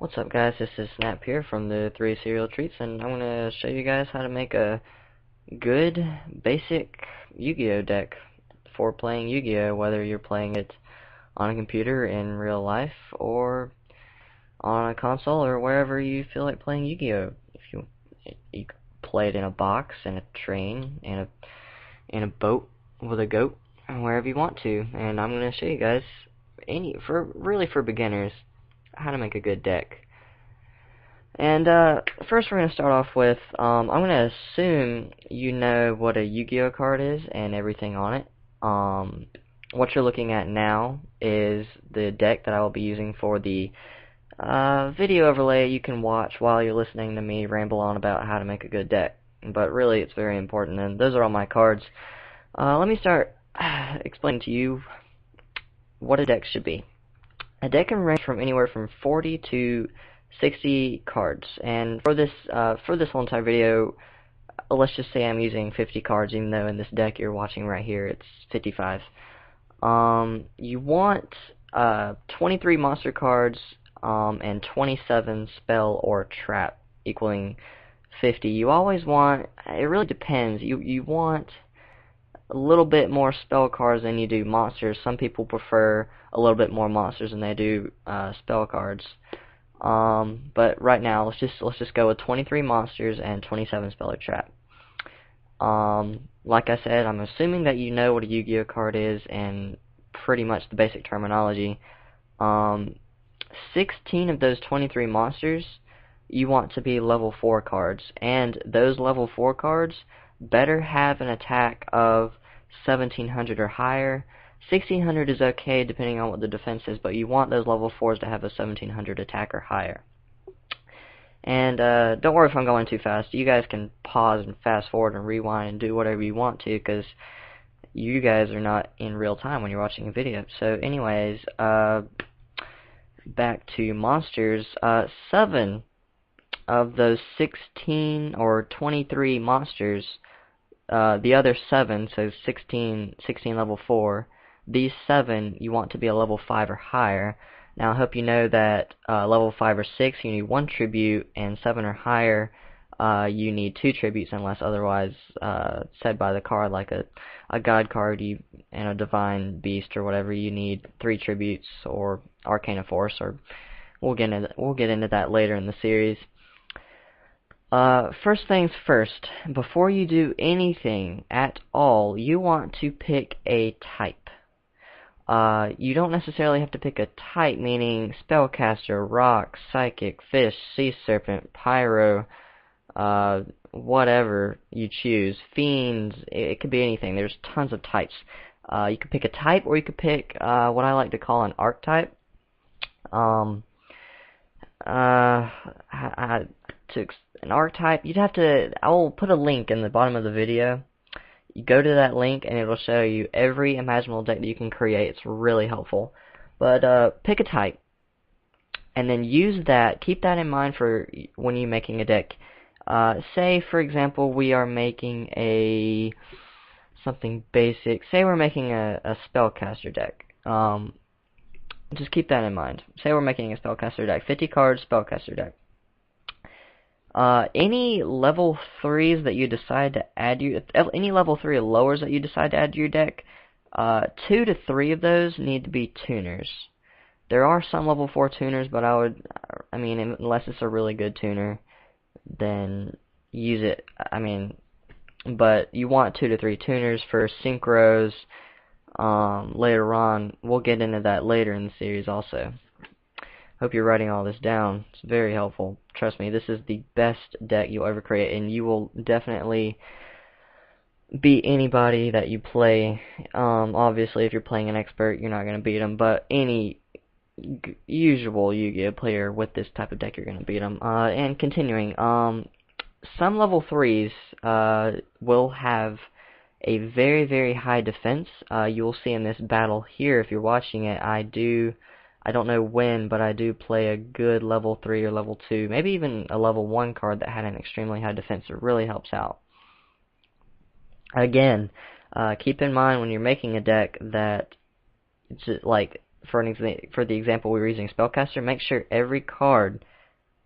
What's up guys, this is Snap here from the 3 Cereal Treats, and I'm going to show you guys how to make a good, basic Yu-Gi-Oh deck for playing Yu-Gi-Oh, whether you're playing it on a computer in real life, or on a console, or wherever you feel like playing Yu-Gi-Oh. If you can play it in a box, in a train, in a boat with a goat, wherever you want to, and I'm going to show you guys, for beginners, how to make a good deck. And first we're going to start off with, I'm going to assume you know what a Yu-Gi-Oh card is and everything on it. What you're looking at now is the deck that I will be using for the video overlay you can watch while you're listening to me ramble on about how to make a good deck. But really it's very important, and those are all my cards. Let me start explaining to you what a deck should be. A deck can range from anywhere from 40 to 60 cards, and for this whole entire video, let's just say I'm using 50 cards, even though in this deck you're watching right here it's 55. You want 23 monster cards and 27 spell or trap, equaling 50. You always want, it really depends, you want a little bit more spell cards than you do monsters. Some people prefer a little bit more monsters than they do spell cards. But right now, let's just go with 23 monsters and 27 spell or trap. Like I said, I'm assuming that you know what a Yu-Gi-Oh card is and pretty much the basic terminology. 16 of those 23 monsters you want to be level 4 cards, and those level 4 cards better have an attack of 1700 or higher. 1600 is okay depending on what the defense is, but you want those level 4s to have a 1700 attack or higher. And don't worry if I'm going too fast. You guys can pause and fast forward and rewind and do whatever you want to, because you guys are not in real time when you're watching a video. So anyways, back to monsters. 7 of those 16 or 23 monsters, the other 7, so 16 level 4, these 7 you want to be a level 5 or higher. Now I hope you know that level 5 or 6 you need 1 tribute, and 7 or higher you need 2 tributes unless otherwise said by the card, like a god card and a divine beast or whatever, you need 3 tributes, or Arcana Force, or we'll get into that later in the series. First things first, before you do anything at all, you want to pick a type. You don't necessarily have to pick a type, meaning Spellcaster, Rock, Psychic, Fish, Sea Serpent, Pyro, whatever you choose. Fiends, it could be anything. There's tons of types. You could pick a type, or you could pick what I like to call an archetype. An archetype, you'd have to, I will put a link in the bottom of the video. You go to that link and it'll show you every imaginable deck that you can create. It's really helpful. But pick a type, and then use that, keep that in mind for when you're making a deck. Say for example we are making something basic. Say we're making a spellcaster deck. Just keep that in mind. Say we're making a spellcaster deck, 50 cards spellcaster deck. Any level 3s that you decide to add any level 3 or lowers that you decide to add to your deck, 2 to 3 of those need to be tuners. There are some level 4 tuners, but I mean, unless it's a really good tuner, then use it. I mean, but you want 2 to 3 tuners for synchros. Later on, we'll get into that later in the series also. Hope you're writing all this down. It's very helpful. Trust me, this is the best deck you'll ever create, and you will definitely beat anybody that you play. Obviously, if you're playing an expert, you're not going to beat them, but any usual Yu-Gi-Oh player with this type of deck, you're going to beat them. And continuing, some level 3s will have a very, very high defense. You will see in this battle here, if you're watching it, I don't know when, but I do play a good level 3 or level 2, maybe even a level 1 card that had an extremely high defense. It really helps out. Again, keep in mind when you're making a deck that it's like for the example we were using spellcaster, make sure every card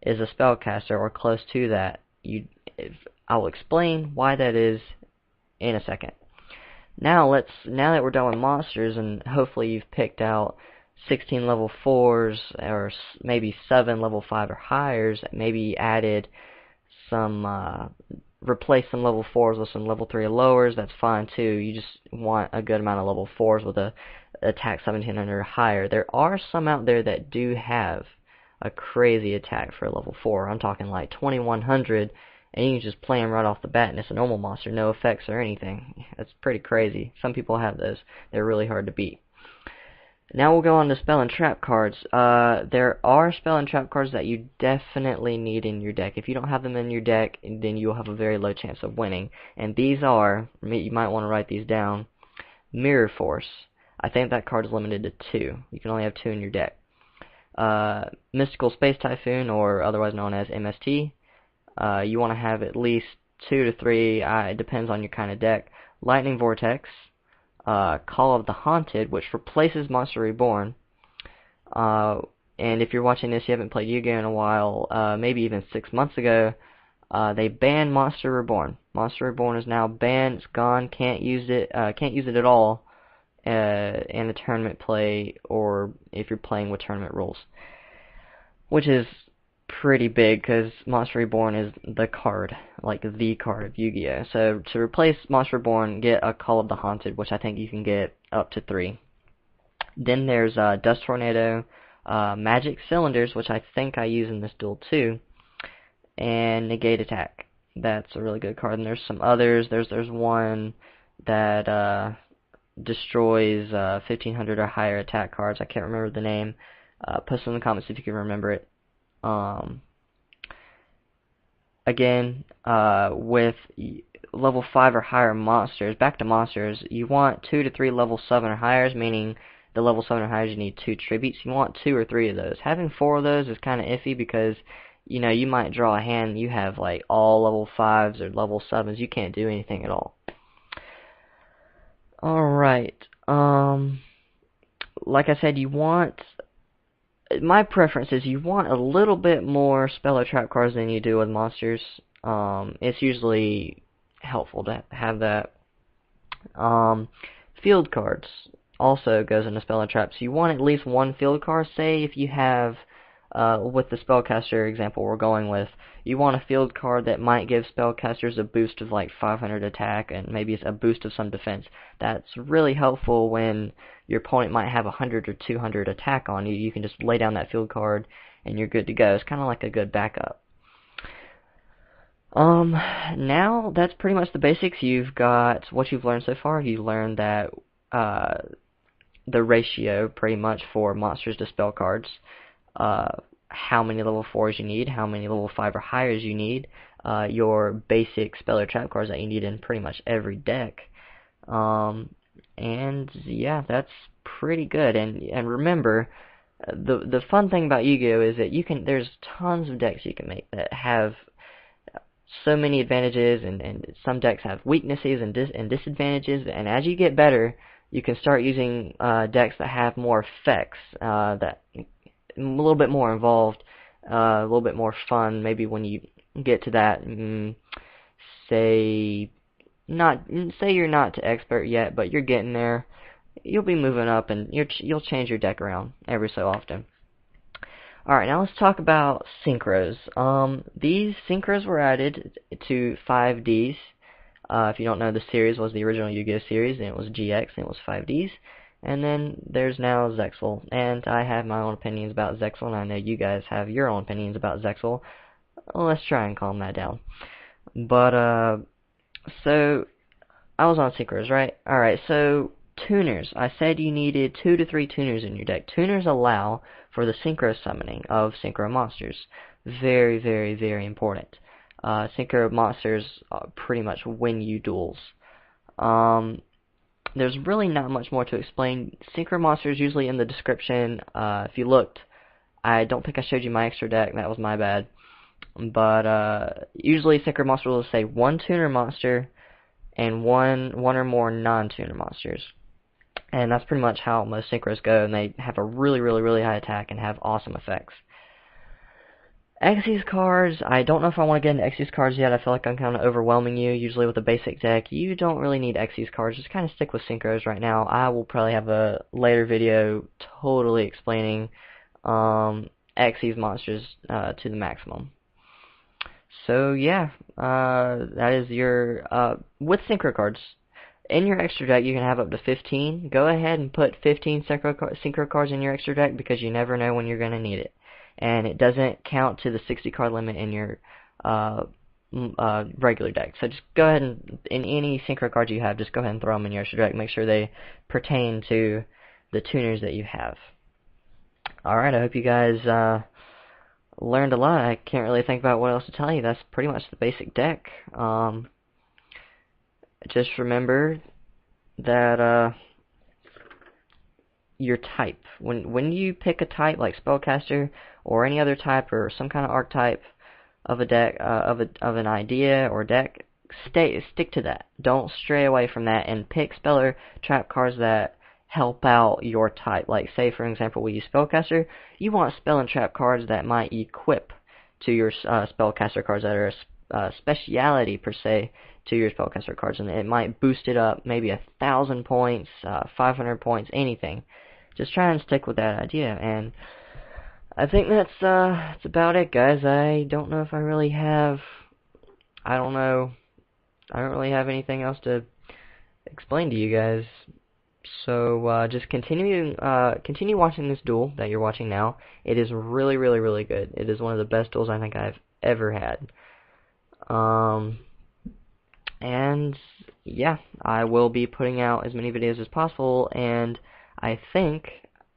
is a spellcaster or close to that. I'll explain why that is in a second. Now that we're done with monsters, and hopefully you've picked out 16 level 4s or maybe 7 level 5 or higher, maybe added some replace some level 4s with some level 3 or lowers, that's fine too. You just want a good amount of level 4s with a attack 1700 or higher. There are some out there that do have a crazy attack for a level 4. I'm talking like 2100, and you can just play them right off the bat, and it's a normal monster, no effects or anything. That's pretty crazy. Some people have those. They're really hard to beat. Now we'll go on to spell and trap cards. There are spell and trap cards that you definitely need in your deck. If you don't have them in your deck, then you'll have a very low chance of winning. And these are, you might want to write these down, Mirror Force. I think that card is limited to 2. You can only have 2 in your deck. Mystical Space Typhoon, or otherwise known as MST. You want to have at least 2 to 3, it depends on your kind of deck. Lightning Vortex, Call of the Haunted, which replaces Monster Reborn. And if you're watching this, you haven't played Yu-Gi-Oh in a while, maybe even 6 months ago, they banned Monster Reborn. Monster Reborn is now banned, it's gone, can't use it at all in a tournament play, or if you're playing with tournament rules. Which is pretty big, because Monster Reborn is the card, like the card of Yu-Gi-Oh! So to replace Monster Reborn, get a Call of the Haunted, which I think you can get up to 3. Then there's Dust Tornado, Magic Cylinders, which I think I use in this duel too, and Negate Attack. That's a really good card. And there's some others. There's one that destroys 1500 or higher attack cards. I can't remember the name. Post it in the comments if you can remember it. Again, with level 5 or higher monsters, back to monsters, you want 2 to 3 level 7 or higher, meaning the level 7 or higher you need 2 tributes. You want 2 or 3 of those. Having 4 of those is kind of iffy, because you might draw a hand, you have like all level 5s or level 7s, you can't do anything at all. Alright, like I said, my preference is you want a little bit more spell or trap cards than you do with monsters. It's usually helpful to have that. Field cards also goes into spell and trap, so you want at least 1 field card. Say if you have, with the spellcaster example we're going with, you want a field card that might give spellcasters a boost of like 500 attack and maybe a boost of some defense. That's really helpful when your opponent might have 100 or 200 attack on you. You can just lay down that field card and you're good to go. It's kind of like a good backup. Now that's pretty much the basics. You've got what you've learned so far. You learned that the ratio pretty much for monsters to spell cards, how many level 4s you need, how many level 5 or higher you need, your basic spell or trap cards that you need in pretty much every deck. And yeah, that's pretty good. And remember, the fun thing about Yu-Gi-Oh is that there's tons of decks you can make that have so many advantages, and some decks have weaknesses and disadvantages, and as you get better, you can start using decks that have more effects, that a little bit more involved, a little bit more fun. Maybe when you get to that, say you're not to expert yet, but you're getting there, you'll be moving up, and you'll change your deck around every so often. Alright, now let's talk about synchros. These synchros were added to 5Ds. If you don't know, the series was the original Yu-Gi-Oh series, and it was GX, and it was 5Ds. And then there's now Zexal, and I have my own opinions about Zexal, and I know you guys have your own opinions about Zexal. Let's try and calm that down. But, so, I was on synchros, right? Alright, so, tuners. I said you needed 2 to 3 tuners in your deck. Tuners allow for the synchro summoning of synchro monsters. Very, very, very important. Synchro monsters pretty much win you duels. There's really not much more to explain. Synchro monsters usually in the description. If you looked, I don't think I showed you my extra deck. That was my bad. But usually synchro monsters will say 1 tuner monster and one or more non-tuner monsters. And that's pretty much how most synchros go, and they have a really, really, really high attack and have awesome effects. Xyz cards, I don't know if I want to get into Xyz cards yet. I feel like I'm kind of overwhelming you. Usually with a basic deck, you don't really need Xyz cards. Just kind of stick with Synchros right now. I will probably have a later video totally explaining Xyz monsters to the maximum. So yeah, that is your, with Synchro cards. In your extra deck, you can have up to 15. Go ahead and put 15 Synchro cards in your extra deck because you never know when you're going to need it. And it doesn't count to the 60 card limit in your regular deck. So just go ahead and, in any Synchro cards you have, just go ahead and throw them in your extra deck. Make sure they pertain to the tuners that you have. Alright, I hope you guys learned a lot. I can't really think about what else to tell you. That's pretty much the basic deck. Just remember that your type. When you pick a type like spellcaster or any other type or some kind of archetype of a deck of an idea or deck, stick to that. Don't stray away from that and pick spell or trap cards that help out your type. Like say for example we use spellcaster, you want spell and trap cards that might equip to your spellcaster cards that are a speciality per se to your spellcaster cards, and it might boost it up maybe 1,000 points, 500 points, anything. Just try and stick with that idea, and I think that's about it, guys. I don't know if I really have, I don't really have anything else to explain to you guys. So just continue watching this duel that you're watching now. It is really, really, really good. It is one of the best duels I think I've ever had. And yeah, I will be putting out as many videos as possible, and I think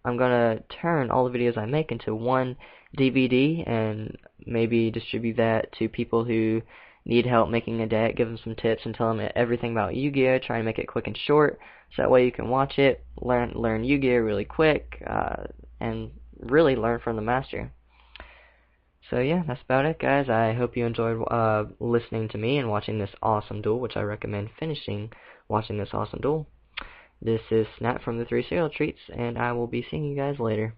I'm gonna turn all the videos I make into one DVD and maybe distribute that to people who need help making a deck, give them some tips and tell them everything about Yu-Gi-Oh! Try and make it quick and short, so that way you can watch it, learn Yu-Gi-Oh! Really quick, and really learn from the master. So yeah, that's about it, guys. I hope you enjoyed listening to me and watching this awesome duel, which I recommend finishing watching this awesome duel. This is Snap from the 3 Cereal Treats, and I will be seeing you guys later.